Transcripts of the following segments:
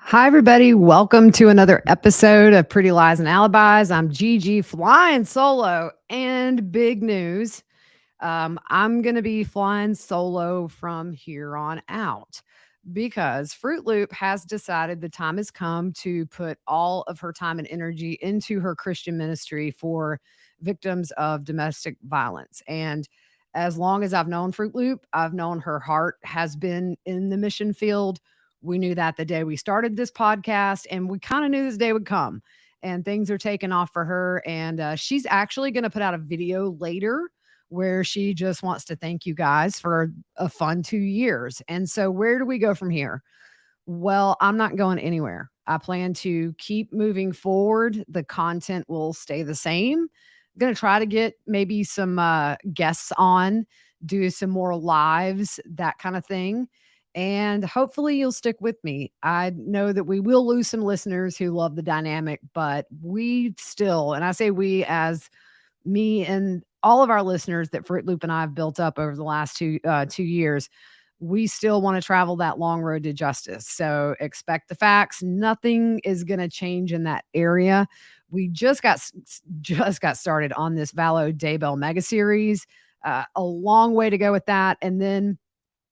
Hi, everybody. Welcome to another episode of Pretty Lies and Alibis. I'm Gigi flying solo and big news. I'm going to be flying solo from here on out because Fruit Loop has decided the time has come to put all of her time and energy into her Christian ministry for victims of domestic violence. And as long as I've known Fruit Loop, I've known her heart has been in the mission field. We knew that the day we started this podcast, and we kind of knew this day would come. And things are taking off for her. And she's actually going to put out a video later where she just wants to thank you guys for a fun 2 years. And so, where do we go from here? Well, I'm not going anywhere. I plan to keep moving forward. The content will stay the same. I'm going to try to get maybe some guests on, do some more lives, that kind of thing. And hopefully you'll stick with me. I know that we will lose some listeners who love the dynamic, but we still, and I say we as me and all of our listeners that Fruit Loop and I have built up over the last 2 years, we still want to travel that long road to justice. So expect the facts. Nothing is going to change in that area. We just got started on this Vallow Daybell Mega Series. A long way to go with that, and then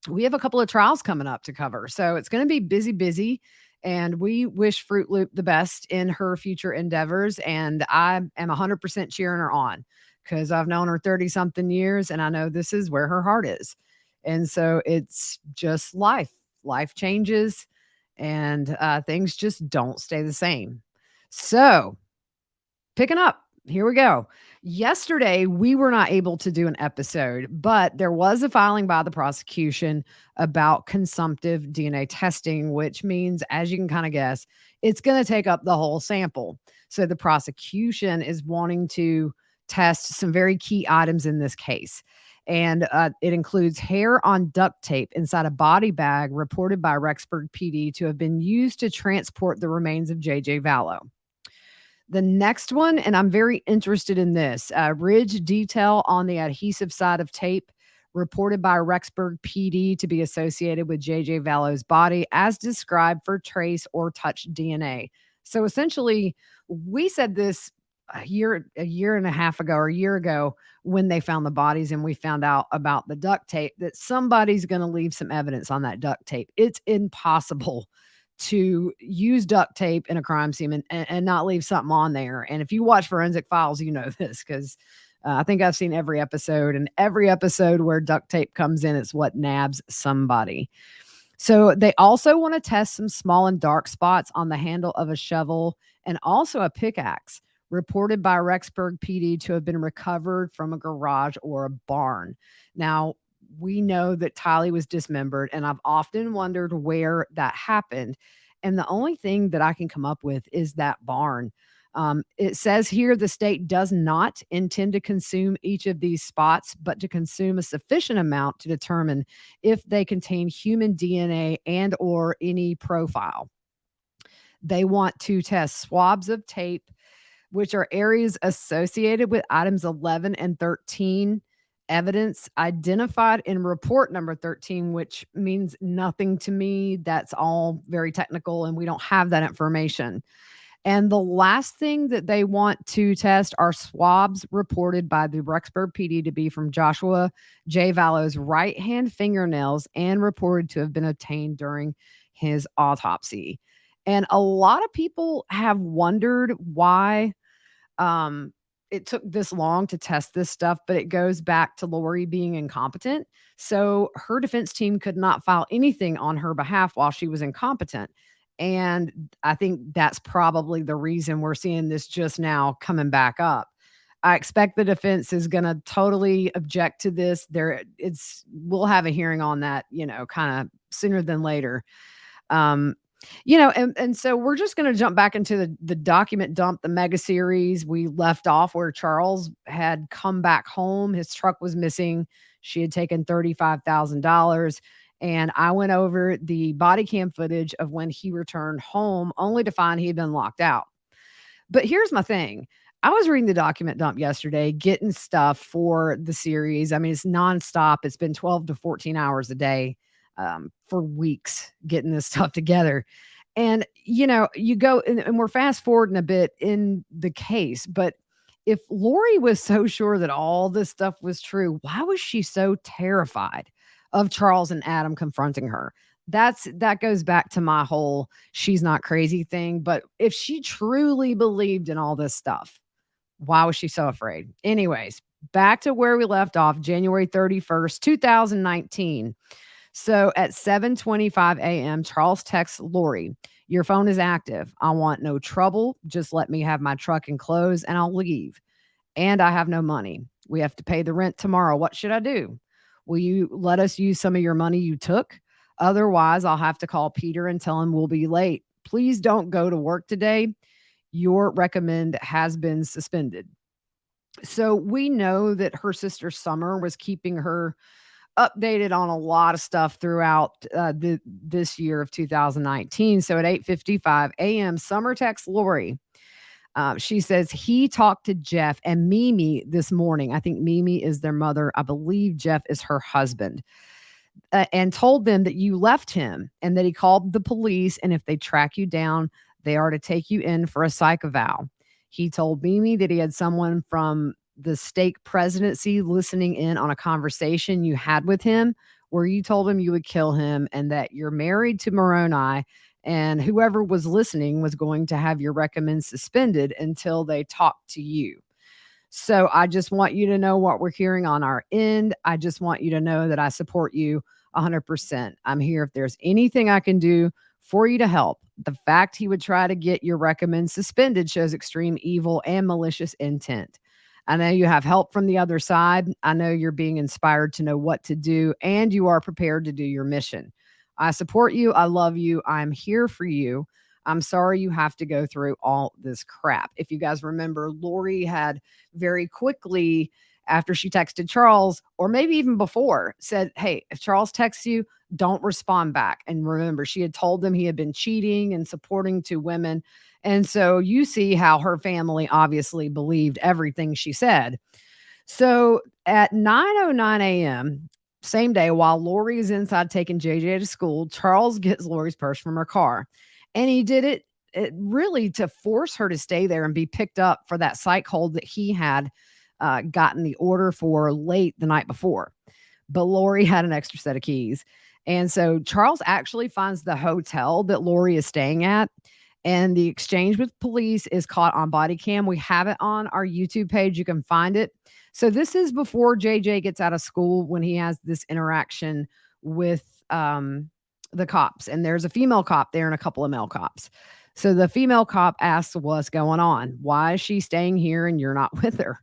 we have a couple of trials coming up to cover. So it's going to be busy, busy. And we wish Fruit Loop the best in her future endeavors. And I am 100% cheering her on because I've known her 30 something years and I know this is where her heart is. And so it's just life. Life changes and things just don't stay the same. So picking up. Here we go. Yesterday, we were not able to do an episode, but there was a filing by the prosecution about consumptive DNA testing, which means, as you can kind of guess, it's going to take up the whole sample. So the prosecution is wanting to test some very key items in this case. And it includes hair on duct tape inside a body bag reported by Rexburg PD to have been used to transport the remains of JJ Vallow. The next one, and I'm very interested in this, ridge detail on the adhesive side of tape reported by Rexburg PD to be associated with JJ Vallow's body as described for trace or touch DNA. So essentially, we said this a year and a half ago or a year ago when they found the bodies and we found out about the duct tape that somebody's going to leave some evidence on that duct tape. It's impossible to use duct tape in a crime scene and not leave something on there. And if you watch Forensic Files, you know this because I think I've seen every episode, and every episode where duct tape comes in, it's what nabs somebody. So they also want to test some small and dark spots on the handle of a shovel and also a pickaxe reported by Rexburg PD to have been recovered from a garage or a barn. Now, we know that Tylee was dismembered, and I've often wondered where that happened. And the only thing that I can come up with is that barn. It says here the state does not intend to consume each of these spots, but to consume a sufficient amount to determine if they contain human DNA and or any profile. They want to test swabs of tape, which are areas associated with items 11 and 13, evidence identified in report number 13, which means nothing to me. That's all very technical, and we don't have that information. And the last thing that they want to test are swabs reported by the Rexburg PD to be from Joshua J. Vallow's right hand fingernails and reported to have been obtained during his autopsy. And a lot of people have wondered why it took this long to test this stuff, but it goes back to Lori being incompetent. So her defense team could not file anything on her behalf while she was incompetent. And I think that's probably the reason we're seeing this just now coming back up. I expect the defense is going to totally object to this. We'll have a hearing on that, kind of sooner than later. Um, and so we're just going to jump back into the document dump, the mega series. We left off where Charles had come back home. His truck was missing. She had taken $35,000. And I went over the body cam footage of when he returned home, only to find he had been locked out. But here's my thing. I was reading the document dump yesterday, getting stuff for the series. I mean, it's nonstop. It's been 12 to 14 hours a day for weeks getting this stuff together. And, you go and we're fast forwarding a bit in the case, but if Lori was so sure that all this stuff was true, why was she so terrified of Charles and Adam confronting her? That goes back to my whole she's not crazy thing. But if she truly believed in all this stuff, why was she so afraid? Anyways, back to where we left off, January 31st, 2019. So at 7:25 a.m., Charles texts Lori, "Your phone is active. I want no trouble. Just let me have my truck and clothes and I'll leave. And I have no money. We have to pay the rent tomorrow. What should I do? Will you let us use some of your money you took? Otherwise, I'll have to call Peter and tell him we'll be late. Please don't go to work today. Your recommend has been suspended." So we know that her sister Summer was keeping her updated on a lot of stuff throughout this year of 2019. So at 8:55 a.m., Summer texts Lori. She says he talked to Jeff and Mimi this morning. I think Mimi is their mother. I believe Jeff is her husband. And told them that you left him and that he called the police. And if they track you down, they are to take you in for a psych eval. He told Mimi that he had someone from the stake presidency listening in on a conversation you had with him where you told him you would kill him and that you're married to Moroni and whoever was listening was going to have your recommend suspended until they talk to you. So I just want you to know what we're hearing on our end. I just want you to know that I support you 100%. I'm here if there's anything I can do for you to help. The fact he would try to get your recommend suspended shows extreme evil and malicious intent. I know you have help from the other side. I know you're being inspired to know what to do, and you are prepared to do your mission. I support you. I love you. I'm here for you. I'm sorry you have to go through all this crap. If you guys remember, Lori had very quickly, after she texted Charles, or maybe even before, said, "Hey, if Charles texts you, don't respond back." And remember, she had told them he had been cheating and supporting two women. And so you see how her family obviously believed everything she said. So at 9:09 a.m., same day, while Lori is inside taking JJ to school, Charles gets Lori's purse from her car. And he did it really to force her to stay there and be picked up for that psych hold that he had gotten the order for late the night before. But Lori had an extra set of keys. And so Charles actually finds the hotel that Lori is staying at. And the exchange with police is caught on body cam. We have it on our YouTube page. You can find it. So this is before JJ gets out of school when he has this interaction with the cops. And there's a female cop there and a couple of male cops. So the female cop asks what's going on. Why is she staying here and you're not with her?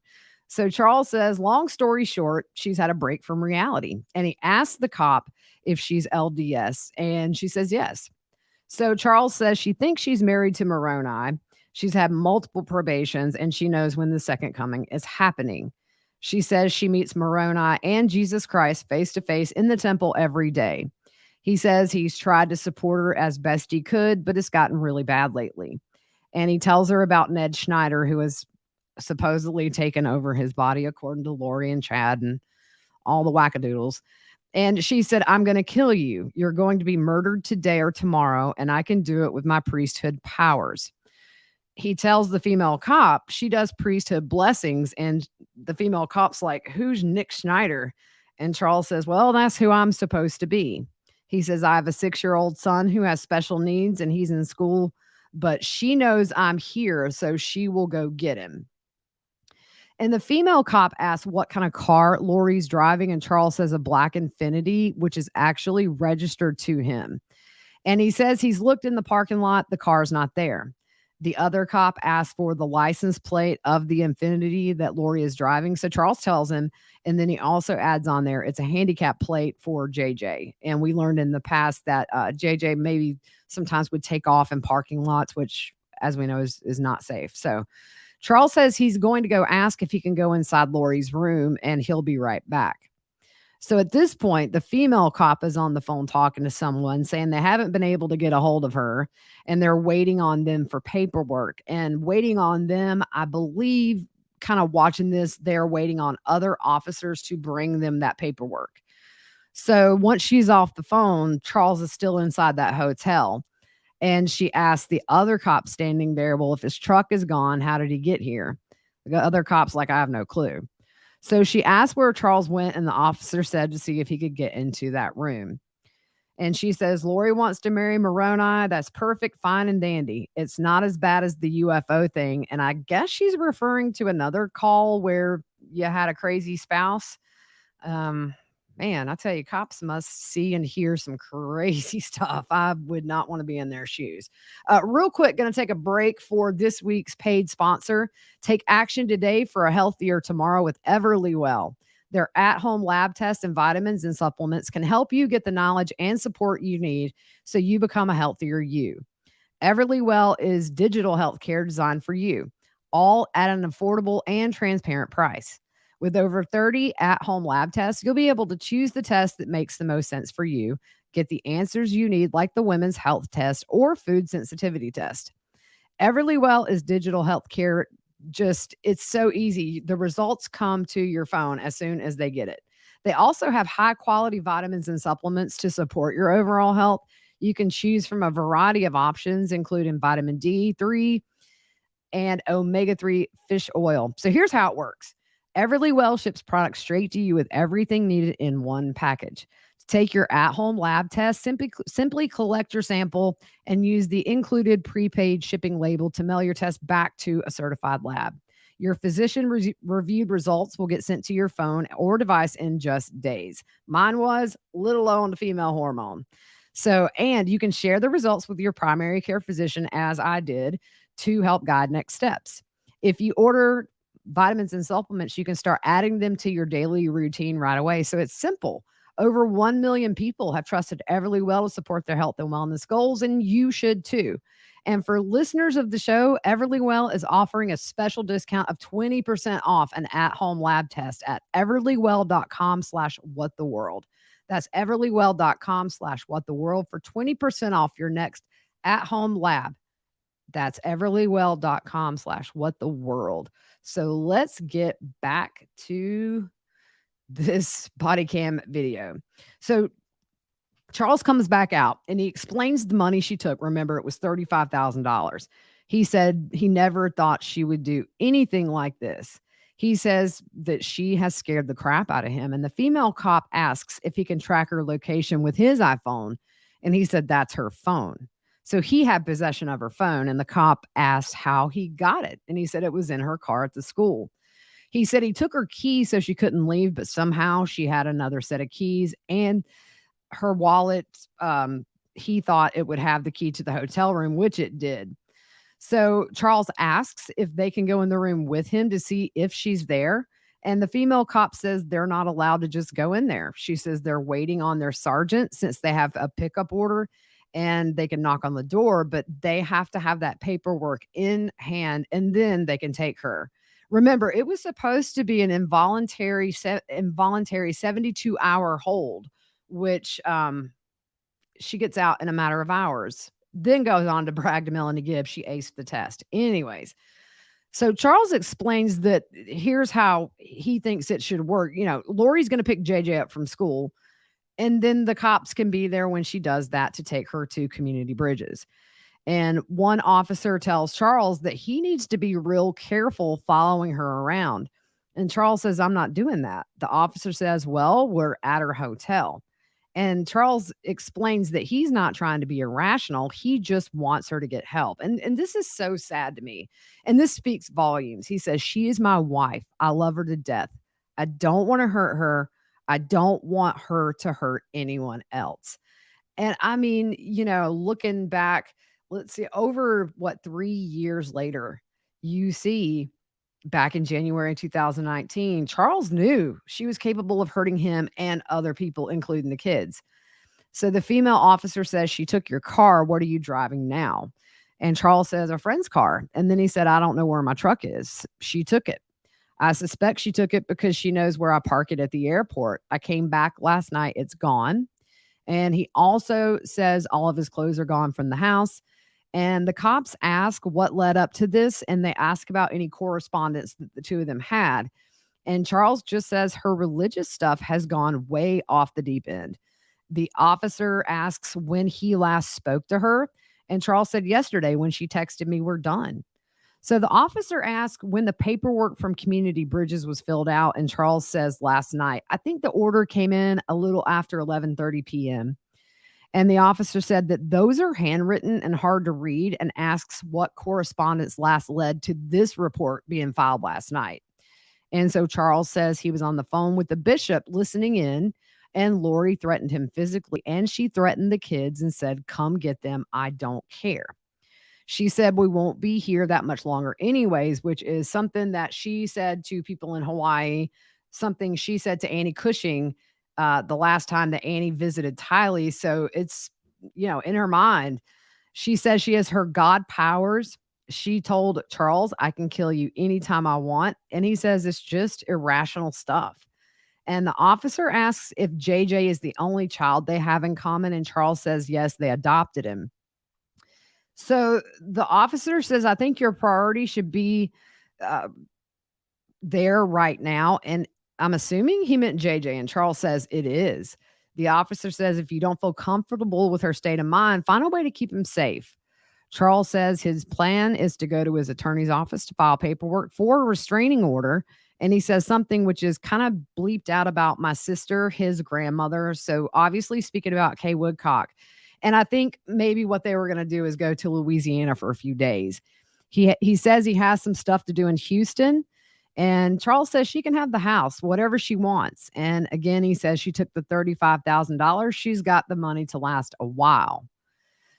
So Charles says, long story short, she's had a break from reality. And he asks the cop if she's LDS. And she says yes. So Charles says she thinks she's married to Moroni. She's had multiple probations and she knows when the second coming is happening. She says she meets Moroni and Jesus Christ face to face in the temple every day. He says he's tried to support her as best he could, but it's gotten really bad lately. And he tells her about Ned Schneider, who has supposedly taken over his body, according to Lori and Chad and all the wackadoodles. And she said, I'm going to kill you. You're going to be murdered today or tomorrow, and I can do it with my priesthood powers. He tells the female cop she does priesthood blessings, and the female cop's like, who's Nick Schneider? And Charles says, well, that's who I'm supposed to be. He says, I have a 6-year-old son who has special needs, and he's in school, but she knows I'm here, so she will go get him. And the female cop asks what kind of car Lori's driving, and Charles says a black Infiniti, which is actually registered to him. And he says he's looked in the parking lot, the car's not there. The other cop asks for the license plate of the Infiniti that Lori is driving. So Charles tells him, and then he also adds on there, it's a handicap plate for JJ. And we learned in the past that JJ maybe sometimes would take off in parking lots, which, as we know, is not safe. So Charles says he's going to go ask if he can go inside Lori's room and he'll be right back. So at this point, the female cop is on the phone talking to someone saying they haven't been able to get a hold of her and they're waiting on them for paperwork. And waiting on them, I believe, kind of watching this, they're waiting on other officers to bring them that paperwork. So once she's off the phone, Charles is still inside that hotel. And she asked the other cop standing there, well, if his truck is gone, how did he get here? The other cop's like, I have no clue. So she asked where Charles went, and the officer said to see if he could get into that room. And she says, Lori wants to marry Moroni. That's perfect, fine, and dandy. It's not as bad as the UFO thing. And I guess she's referring to another call where you had a crazy spouse. Um, Man, I tell you, cops must see and hear some crazy stuff. I would not want to be in their shoes. Real quick, going to take a break for this week's paid sponsor. Take action today for a healthier tomorrow with Everlywell. Their at-home lab tests and vitamins and supplements can help you get the knowledge and support you need so you become a healthier you. Everlywell is digital healthcare designed for you, all at an affordable and transparent price. With over 30 at home lab tests, you'll be able to choose the test that makes the most sense for you, get the answers you need, like the women's health test or food sensitivity test. Everlywell is digital healthcare. It's so easy. The results come to your phone as soon as they get it. They also have high quality vitamins and supplements to support your overall health. You can choose from a variety of options, including vitamin D3 and omega-3 fish oil. So here's how it works. Everlywell ships products straight to you with everything needed in one package. To take your at-home lab test, simply collect your sample and use the included prepaid shipping label to mail your test back to a certified lab. Your physician reviewed results will get sent to your phone or device in just days. Mine was a little low on the female hormone. So, and you can share the results with your primary care physician, as I did, to help guide next steps. If you order vitamins and supplements, you can start adding them to your daily routine right away. So it's simple. Over 1 million people have trusted Everlywell to support their health and wellness goals, and you should too. And for listeners of the show, Everlywell is offering a special discount of 20% off an at-home lab test at everlywell.com/whattheworld. That's everlywell.com/whattheworld for 20% off your next at-home lab. That's everlywell.com/whattheworld. So let's get back to this body cam video. So Charles comes back out and he explains the money she took. Remember, it was $35,000. He said he never thought she would do anything like this. He says that she has scared the crap out of him. And the female cop asks if he can track her location with his iPhone. And he said that's her phone. So he had possession of her phone. And the cop asked how he got it. And he said it was in her car at the school. He said he took her keys so she couldn't leave, but somehow she had another set of keys and her wallet. He thought it would have the key to the hotel room, which it did. So Charles asks if they can go in the room with him to see if she's there. And the female cop says they're not allowed to just go in there. She says they're waiting on their sergeant since they have a pickup order and they can knock on the door, but they have to have that paperwork in hand and then they can take her. Remember, it was supposed to be an involuntary 72-hour hold, which she gets out in a matter of hours, then goes on to brag to Melanie Gibbs she aced the test. Anyways, so Charles explains that here's how he thinks it should work. You know, Lori's going to pick JJ up from school, and then the cops can be there when she does that to take her to Community Bridges. And one officer tells Charles that he needs to be real careful following her around. And Charles says, I'm not doing that. The officer says, well, we're at her hotel. And Charles explains that he's not trying to be irrational. He just wants her to get help. And this is so sad to me. And this speaks volumes. He says, she is my wife. I love her to death. I don't want to hurt her. I don't want her to hurt anyone else. And I mean, you know, looking back, let's see, over 3 years later, you see back in January 2019, Charles knew she was capable of hurting him and other people, including the kids. So the female officer says, she took your car. What are you driving now? And Charles says, a friend's car. And then he said, I don't know where my truck is. She took it. I suspect she took it because she knows where I park it at the airport. I came back last night. It's gone. And he also says all of his clothes are gone from the house. And the cops ask what led up to this, and they ask about any correspondence that the two of them had. And Charles just says her religious stuff has gone way off the deep end. The officer asks when he last spoke to her, And Charles said, yesterday when she texted me, we're done. So the officer asked when the paperwork from Community Bridges was filled out, and Charles says last night. I think the order came in a little after 11:30 p.m. And the officer said that those are handwritten and hard to read, and asks what correspondence last led to this report being filed last night. And so Charles says he was on the phone with the bishop listening in, and Lori threatened him physically, and she threatened the kids and said, "Come get them. I don't care." She said, "We won't be here that much longer anyways," which is something that she said to people in Hawaii, something she said to Annie Cushing the last time that Annie visited Tylee. So it's, in her mind, she says she has her God powers. She told Charles, "I can kill you anytime I want." And he says it's just irrational stuff. And the officer asks if JJ is the only child they have in common. And Charles says, yes, they adopted him. So the officer says, "I think your priority should be uh, there right now." And I'm assuming he meant JJ. And Charles says it is. The officer says, "If you don't feel comfortable with her state of mind, find a way to keep him safe." Charles says his plan is to go to his attorney's office to file paperwork for a restraining order. And he says something which is kind of bleeped out about my sister, his grandmother. So obviously speaking about Kay Woodcock. And I think maybe what they were going to do is go to Louisiana for a few days. He says he has some stuff to do in Houston. And Charles says she can have the house, whatever she wants. And again, he says she took the $35,000. She's got the money to last a while.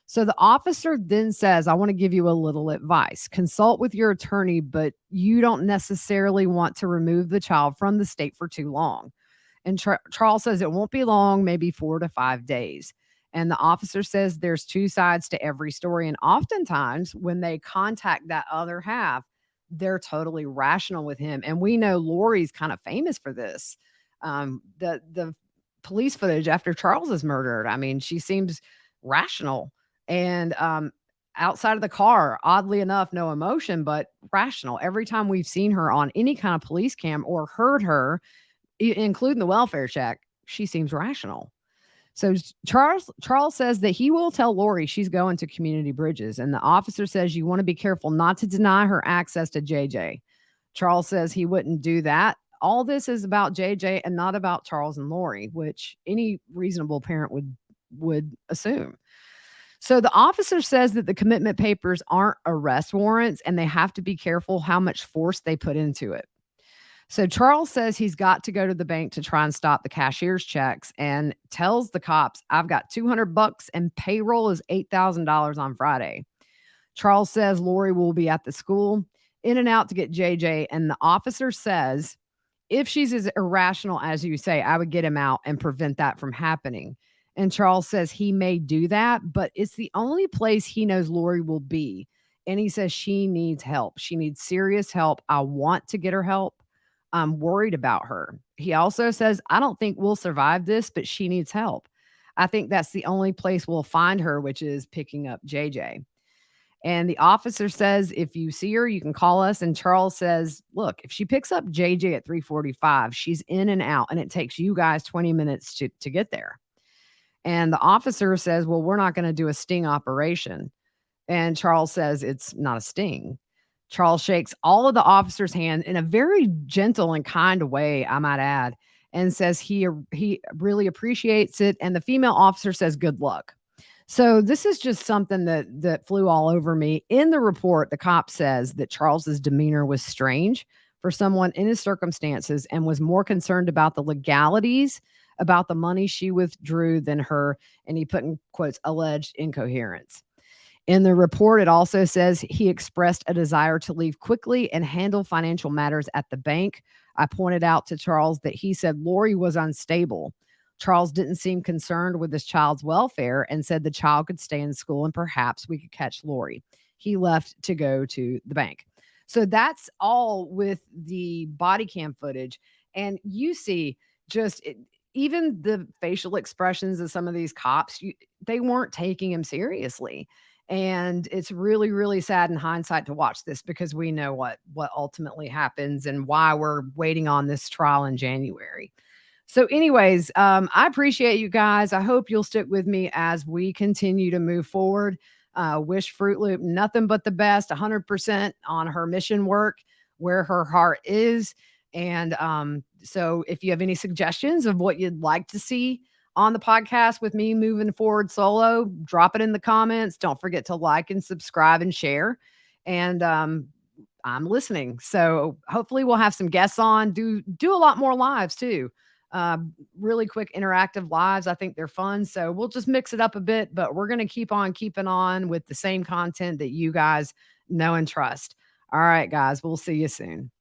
So the officer then says, "I want to give you a little advice. Consult with your attorney, but you don't necessarily want to remove the child from the state for too long." And Charles says it won't be long, maybe 4 to 5 days. And the officer says there's two sides to every story. And oftentimes when they contact that other half, they're totally rational with him. And we know Lori's kind of famous for this. The police footage after Charles is murdered, I mean, she seems rational. And outside of the car, oddly enough, no emotion, but rational. Every time we've seen her on any kind of police cam or heard her, including the welfare check, she seems rational. So Charles says that he will tell Lori she's going to Community Bridges. And the officer says you want to be careful not to deny her access to JJ. Charles says he wouldn't do that. All this is about JJ and not about Charles and Lori, which any reasonable parent would assume. So the officer says that the commitment papers aren't arrest warrants, and they have to be careful how much force they put into it. So Charles says he's got to go to the bank to try and stop the cashier's checks, and tells the cops, "I've got $200 and payroll is $8,000 on Friday." Charles says Lori will be at the school in and out to get JJ. And the officer says, if she's as irrational as you say, I would get him out and prevent that from happening. And Charles says he may do that, but it's the only place he knows Lori will be. And he says she needs help. She needs serious help. I want to get her help. I'm worried about her. He also says, I don't think we'll survive this, but she needs help. I think that's the only place we'll find her, which is picking up JJ. And the officer says, if you see her, you can call us. And Charles says, look, if she picks up JJ at 3:45, she's in and out, and it takes you guys 20 minutes to get there. And the officer says, well, we're not going to do a sting operation. And Charles says it's not a sting. Charles shakes all of the officers' hand in a very gentle and kind way, I might add, and says he really appreciates it. And the female officer says, good luck. So this is just something that flew all over me. In the report, the cop says that Charles's demeanor was strange for someone in his circumstances, and was more concerned about the legalities about the money she withdrew than her, and he put in quotes, alleged incoherence. In the report, it also says he expressed a desire to leave quickly and handle financial matters at the bank. I pointed out to Charles that he said Lori was unstable. Charles didn't seem concerned with his child's welfare and said the child could stay in school and perhaps we could catch Lori. He left to go to the bank. So that's all with the body cam footage. And you see just even the facial expressions of some of these cops, they weren't taking him seriously. And it's really, really sad in hindsight to watch this, because we know what ultimately happens and why we're waiting on this trial in January. So anyways, I appreciate you guys. I hope you'll stick with me as we continue to move forward. Wish Fruit Loop nothing but the best, 100% on her mission work, where her heart is. And so if you have any suggestions of what you'd like to see on the podcast with me moving forward solo, drop it in the comments. Don't forget to like and subscribe and share. And I'm listening. So hopefully we'll have some guests on, do a lot more lives too. Really quick interactive lives. I think they're fun. So we'll just mix it up a bit, but we're going to keep on keeping on with the same content that you guys know and trust. All right, guys, we'll see you soon.